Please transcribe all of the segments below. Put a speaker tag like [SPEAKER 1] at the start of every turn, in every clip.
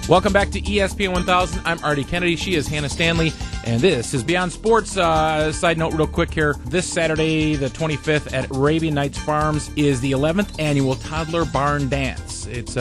[SPEAKER 1] Welcome back to ESPN 1000. I'm Artie Kennedy. She is Hannah Stanley. And this is Beyond Sports. Side note real quick here. This Saturday, the 25th, at Arabian Nights Farms is the 11th annual Toddler Barn Dance. It's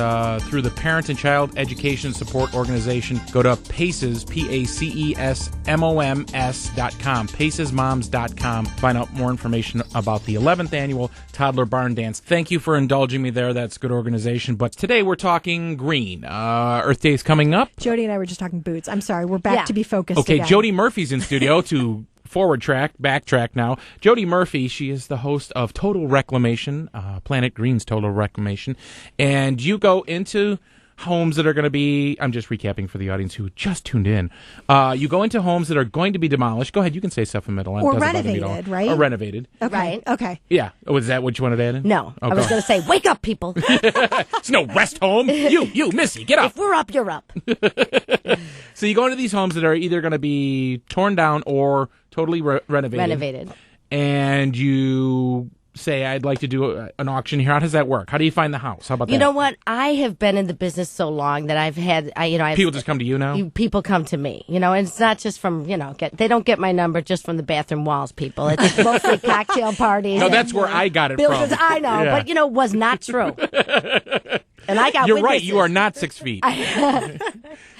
[SPEAKER 1] through the Parent and Child Education Support Organization. Go to PACES, PACESMOMS.com, PACESMoms.com. Find out more information about the 11th annual Toddler Barn Dance. Thank you for indulging me there. That's good organization. But today we're talking green. Earth Day is coming up.
[SPEAKER 2] Jody and I were just talking boots. I'm sorry. We're back to be focused
[SPEAKER 1] Okay,
[SPEAKER 2] again.
[SPEAKER 1] Jodi Murphy's in studio to backtrack now. Jodi Murphy, she is the host of Total Wrecklamation, Planet Green's Total Wrecklamation. And you go into homes that are going to be, I'm just recapping for the audience who just tuned in. You go into homes that are going to be demolished. Go ahead, you can say stuff in the middle.
[SPEAKER 2] Or renovated, right?
[SPEAKER 1] Or renovated.
[SPEAKER 2] Okay.
[SPEAKER 3] Right.
[SPEAKER 2] Okay.
[SPEAKER 1] Yeah. Was that what you wanted to add in?
[SPEAKER 3] No.
[SPEAKER 1] Oh,
[SPEAKER 3] I was going to say, wake up, people.
[SPEAKER 1] It's no rest home. You, Missy, get up.
[SPEAKER 3] If we're up, you're up.
[SPEAKER 1] So you go into these homes that are either going to be torn down or totally renovated. And you say, I'd like to do an auction here. How does that work? How do you find the house? How about that?
[SPEAKER 3] You know what? I have been in the business so long that I've had,
[SPEAKER 1] people just come to you now?
[SPEAKER 3] People come to me, and it's not just from, they don't get my number just from the bathroom walls, people. It's mostly cocktail parties.
[SPEAKER 1] No, that's where I got it from.
[SPEAKER 3] I know,
[SPEAKER 1] Yeah.
[SPEAKER 3] but, it was not true. And I got
[SPEAKER 1] You're right.
[SPEAKER 3] witnesses.
[SPEAKER 1] You are not 6 feet.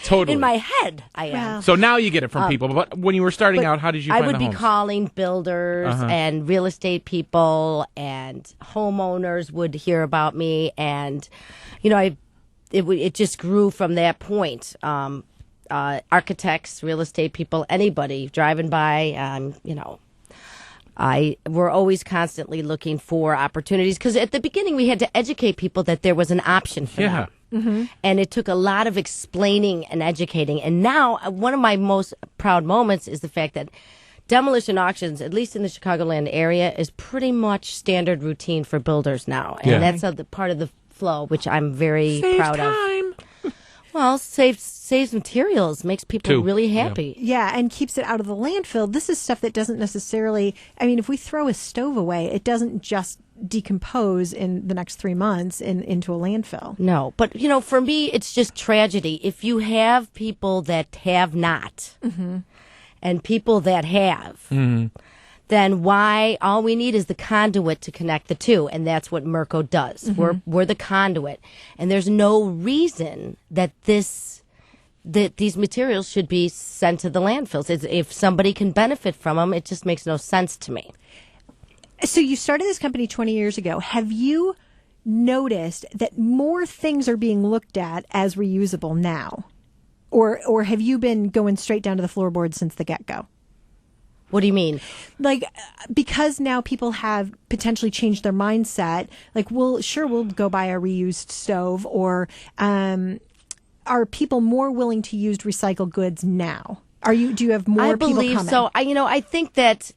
[SPEAKER 1] Totally.
[SPEAKER 3] In my head, I am.
[SPEAKER 2] Wow.
[SPEAKER 1] So now you get it from people. But when you were starting out, how did you find the homes?
[SPEAKER 3] I would be calling builders and real estate people, and homeowners would hear about me. And, it just grew from that point. Architects, real estate people, anybody driving by, we're always constantly looking for opportunities, because at the beginning we had to educate people that there was an option for them. Mm-hmm. And it took a lot of explaining and educating. And now one of my most proud moments is the fact that demolition auctions, at least in the Chicagoland area, is pretty much standard routine for builders now. And that's part of the flow, which I'm very proud of. Well, saves materials, makes people really happy.
[SPEAKER 2] Yeah, and keeps it out of the landfill. This is stuff that doesn't necessarily, if we throw a stove away, it doesn't just decompose in the next 3 months into a landfill.
[SPEAKER 3] No, but, for me, it's just tragedy. If you have people that have not and people that have, then why all we need is the conduit to connect the two, and that's what Murco does. We're the conduit, and there's no reason that these materials should be sent to the landfills. If somebody can benefit from them, it just makes no sense to me.
[SPEAKER 2] So you started this company 20 years ago. Have you noticed that more things are being looked at as reusable now, or have you been going straight down to the floorboards since the get-go?
[SPEAKER 3] What do you mean?
[SPEAKER 2] Like, because now people have potentially changed their mindset, like, we'll go buy a reused stove, or are people more willing to use recycled goods now? Do you have more people coming? I believe
[SPEAKER 3] so. I think that,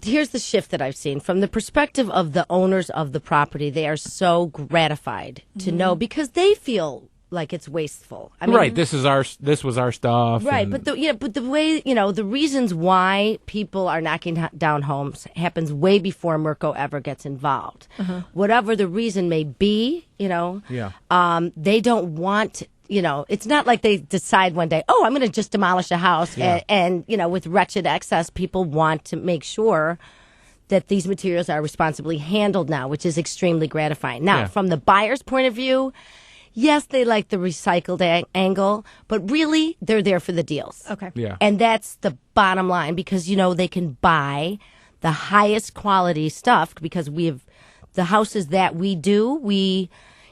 [SPEAKER 3] here's the shift that I've seen. From the perspective of the owners of the property, they are so gratified to know, because they feel like it's wasteful.
[SPEAKER 1] Right. This was our stuff.
[SPEAKER 3] Right.
[SPEAKER 1] And...
[SPEAKER 3] But the way, the reasons why people are knocking down homes happens way before Murco ever gets involved. Whatever the reason may be, they don't want, it's not like they decide one day, I'm going to just demolish a house. And, with wretched excess, people want to make sure that these materials are responsibly handled now, which is extremely gratifying. Now, from the buyer's point of view, yes, they like the recycled angle, but really, they're there for the deals.
[SPEAKER 2] Okay.
[SPEAKER 1] Yeah.
[SPEAKER 3] And that's the bottom line, because, they can buy the highest quality stuff, because we have the houses that we do.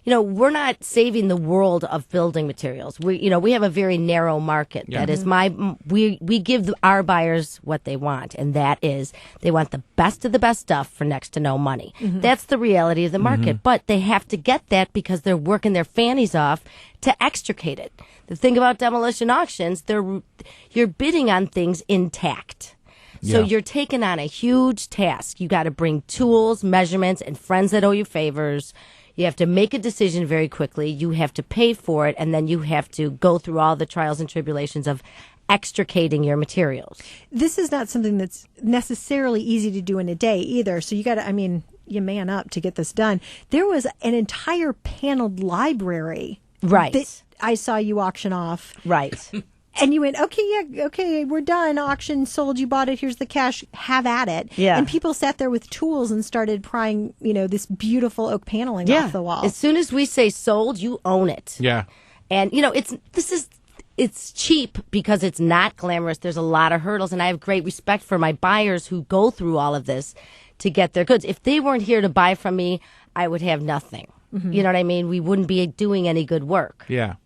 [SPEAKER 3] We're not saving the world of building materials. We have a very narrow market.
[SPEAKER 1] Yeah.
[SPEAKER 3] That is we give our buyers what they want, and that is they want the best of the best stuff for next to no money. That's the reality of the market. But they have to get that because they're working their fannies off to extricate it. The thing about demolition auctions, you're bidding on things intact. So you're taking on a huge task. You got to bring tools, measurements, and friends that owe you favors. You have to make a decision very quickly. You have to pay for it, and then you have to go through all the trials and tribulations of extricating your materials.
[SPEAKER 2] This is not something that's necessarily easy to do in a day either. So you got to, you man up to get this done. There was an entire paneled library
[SPEAKER 3] Right.
[SPEAKER 2] that I saw you auction off.
[SPEAKER 3] Right.
[SPEAKER 2] And you went, okay, we're done. Auction sold. You bought it. Here's the cash. Have at it.
[SPEAKER 3] Yeah.
[SPEAKER 2] And people sat there with tools and started prying, this beautiful oak paneling off the wall.
[SPEAKER 3] As soon as we say sold, you own it.
[SPEAKER 1] Yeah.
[SPEAKER 3] And it's cheap because it's not glamorous. There's a lot of hurdles, and I have great respect for my buyers who go through all of this to get their goods. If they weren't here to buy from me, I would have nothing. Mm-hmm. You know what I mean? We wouldn't be doing any good work.
[SPEAKER 1] Yeah.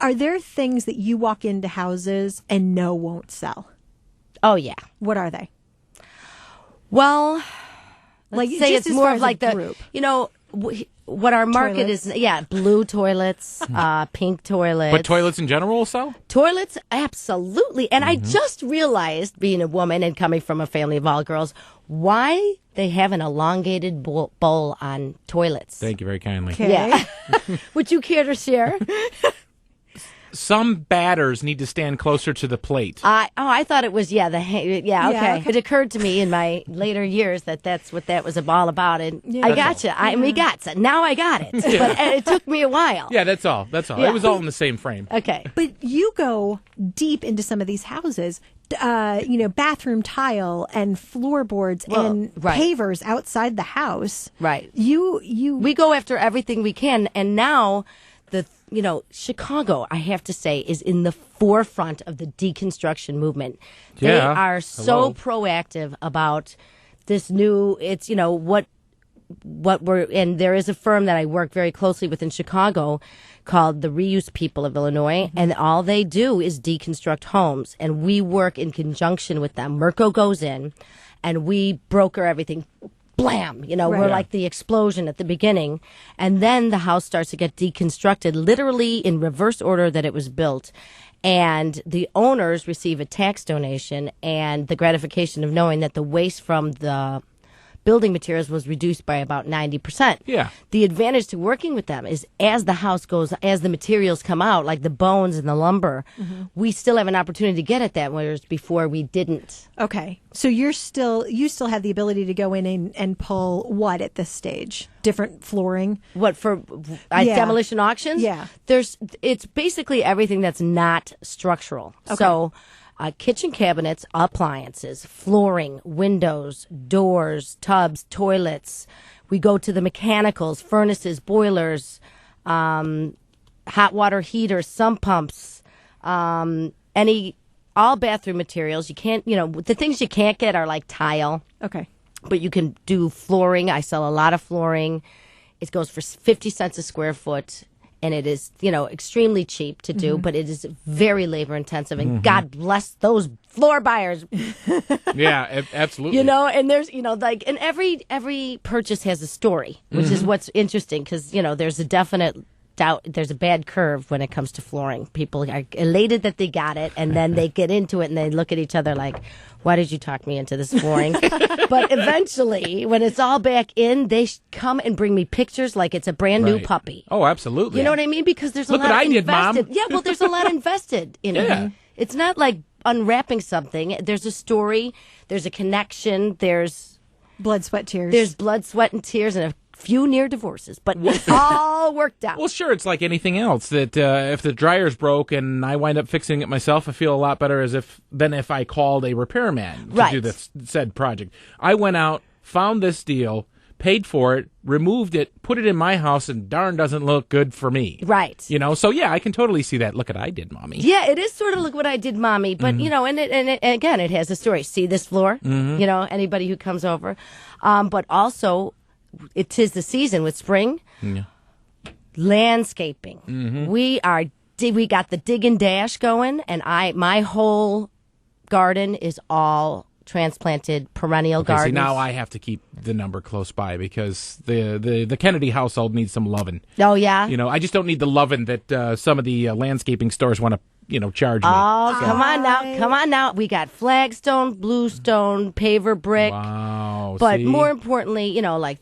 [SPEAKER 2] Are there things that you walk into houses and know won't sell?
[SPEAKER 3] Oh, yeah.
[SPEAKER 2] What are they?
[SPEAKER 3] Well, let's say
[SPEAKER 2] just
[SPEAKER 3] it's
[SPEAKER 2] as
[SPEAKER 3] more
[SPEAKER 2] far
[SPEAKER 3] of
[SPEAKER 2] as
[SPEAKER 3] like
[SPEAKER 2] a
[SPEAKER 3] the,
[SPEAKER 2] group.
[SPEAKER 3] what our market
[SPEAKER 2] Toilets.
[SPEAKER 3] is, blue toilets, pink toilets.
[SPEAKER 1] But toilets in general will sell?
[SPEAKER 3] Toilets, absolutely. And I just realized, being a woman and coming from a family of all girls, why they have an elongated bowl on toilets.
[SPEAKER 1] Thank you very kindly.
[SPEAKER 2] Okay.
[SPEAKER 3] Yeah. Would you care to share?
[SPEAKER 1] Some batters need to stand closer to the plate.
[SPEAKER 3] I thought it was, okay.
[SPEAKER 2] okay.
[SPEAKER 3] It occurred to me in my later years that that's what that was all about. And
[SPEAKER 2] Yeah.
[SPEAKER 3] I gotcha. Now I got it. But it took me a while.
[SPEAKER 1] Yeah, that's all.
[SPEAKER 3] Yeah.
[SPEAKER 1] It was all in the same frame.
[SPEAKER 3] Okay.
[SPEAKER 2] But you go deep into some of these houses, bathroom tile and floorboards and
[SPEAKER 3] right.
[SPEAKER 2] pavers outside the house.
[SPEAKER 3] Right.
[SPEAKER 2] We
[SPEAKER 3] go after everything we can. And now Chicago, I have to say, is in the forefront of the deconstruction movement. They
[SPEAKER 1] Yeah.
[SPEAKER 3] are so proactive about this new, what we're, and there is a firm that I work very closely with in Chicago called the Reuse People of Illinois, and all they do is deconstruct homes, and we work in conjunction with them. Murco goes in, and we broker everything. Blam! We're like the explosion at the beginning. And then the house starts to get deconstructed, literally in reverse order that it was built. And the owners receive a tax donation and the gratification of knowing that the waste from the building materials was reduced by about 90%.
[SPEAKER 1] Yeah.
[SPEAKER 3] The advantage to working with them is as the house goes, as the materials come out, like the bones and the lumber, we still have an opportunity to get at that, whereas before we didn't.
[SPEAKER 2] Okay. So you still have the ability to go in and pull what at this stage? Different flooring?
[SPEAKER 3] What for demolition auctions?
[SPEAKER 2] Yeah.
[SPEAKER 3] It's basically everything that's not structural.
[SPEAKER 2] Okay.
[SPEAKER 3] So kitchen cabinets, appliances, flooring, windows, doors, tubs, toilets. We go to the mechanicals, furnaces, boilers, hot water heaters, sump pumps, all bathroom materials. You can't, the things you can't get are like tile.
[SPEAKER 2] Okay.
[SPEAKER 3] But you can do flooring. I sell a lot of flooring. It goes for 50 cents a square foot. And it is, extremely cheap to do, but it is very labor intensive. And God bless those floor buyers.
[SPEAKER 1] Yeah, absolutely.
[SPEAKER 3] And there's, and every purchase has a story, which is what's interesting because, there's a definite doubt. There's a bad curve when it comes to flooring. People are elated that they got it, and then they get into it and they look at each other like, why did you talk me into this flooring? But eventually, when it's all back in, they come and bring me pictures like it's a brand new puppy.
[SPEAKER 1] Oh, absolutely.
[SPEAKER 3] You know what I mean? Because there's
[SPEAKER 1] Look
[SPEAKER 3] a lot
[SPEAKER 1] what I did,
[SPEAKER 3] invested.
[SPEAKER 1] Mom.
[SPEAKER 3] Yeah, well, there's a lot invested in it.
[SPEAKER 1] Yeah.
[SPEAKER 3] It's not like unwrapping something. There's a story. There's a connection. There's
[SPEAKER 2] blood, sweat, tears.
[SPEAKER 3] There's blood, sweat, and tears, and a few near divorces, but it's all worked out.
[SPEAKER 1] Well, sure, it's like anything else that if the dryer's broke and I wind up fixing it myself, I feel a lot better than if I called a repairman to do this said project. I went out, found this deal, paid for it, removed it, put it in my house, and darn doesn't look good for me.
[SPEAKER 3] Right.
[SPEAKER 1] So yeah, I can totally see that. Look what I did, Mommy.
[SPEAKER 3] Yeah, it is sort of look what I did, Mommy. But, and again, it has a story. See this floor? Anybody who comes over. But also, it is the season with spring.
[SPEAKER 1] Yeah.
[SPEAKER 3] Landscaping. We got the dig and dash going, and my whole garden is all transplanted perennial gardens.
[SPEAKER 1] See, now I have to keep the number close by because the Kennedy household needs some loving.
[SPEAKER 3] Oh yeah.
[SPEAKER 1] I just don't need the loving that some of the landscaping stores want to charge me.
[SPEAKER 3] Oh, come on now. We got flagstone, bluestone, paver brick.
[SPEAKER 1] Wow.
[SPEAKER 3] But
[SPEAKER 1] see?
[SPEAKER 3] more importantly, like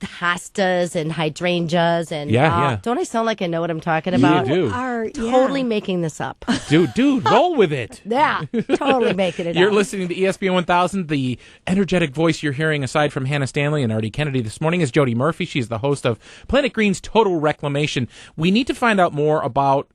[SPEAKER 3] hostas and hydrangeas and
[SPEAKER 1] Yeah.
[SPEAKER 3] Don't I sound like I know what I'm talking about?
[SPEAKER 1] You do.
[SPEAKER 3] Totally making this up.
[SPEAKER 1] Dude, roll with it.
[SPEAKER 3] Yeah, totally making it
[SPEAKER 1] You're
[SPEAKER 3] up.
[SPEAKER 1] listening to ESPN 1000. The energetic voice you're hearing, aside from Hannah Stanley and Artie Kennedy this morning, is Jodi Murphy. She's the host of Planet Green's Total Reclamation. We need to find out more about,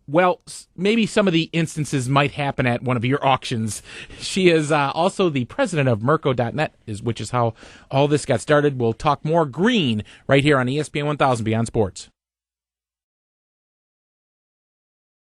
[SPEAKER 1] well, maybe some of the instances might happen at one of your auctions. She is also the president of Murco.net, which is how all this got started. We'll talk more green right here on ESPN 1000 Beyond Sports.